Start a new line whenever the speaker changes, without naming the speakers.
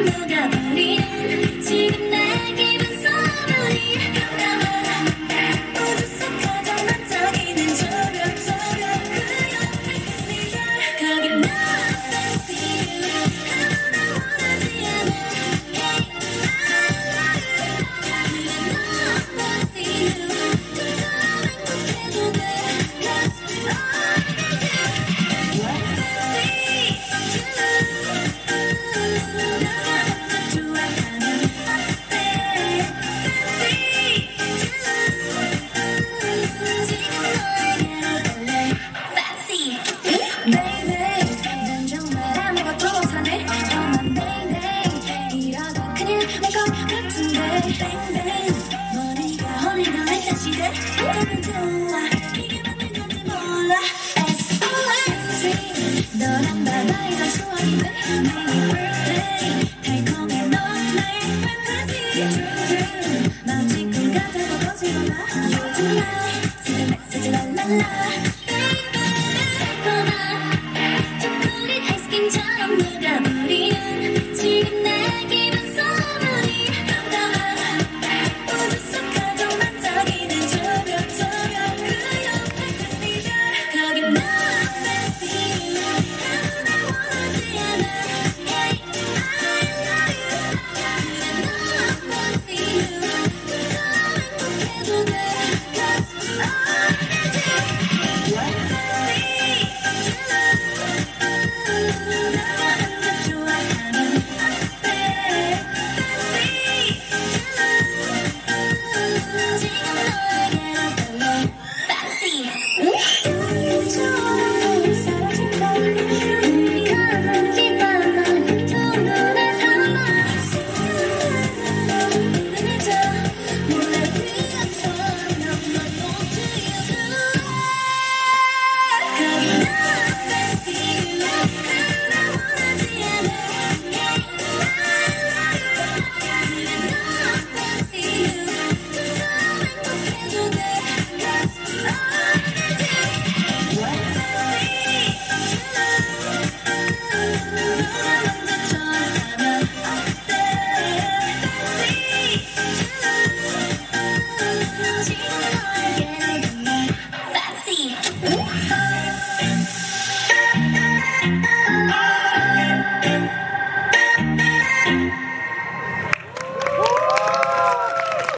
녹아버린 지금 내 기분 소문이 우주 속 가장 반짝이는 저벽 그 옆에 그리자 거기 나 fancy you 아무나 원하지 않아 Hey I love you 그래 너 fancy you 그처럼 행복해도 돼 Cause I 너랑 바다에 더 소원이 돼 매일 birthday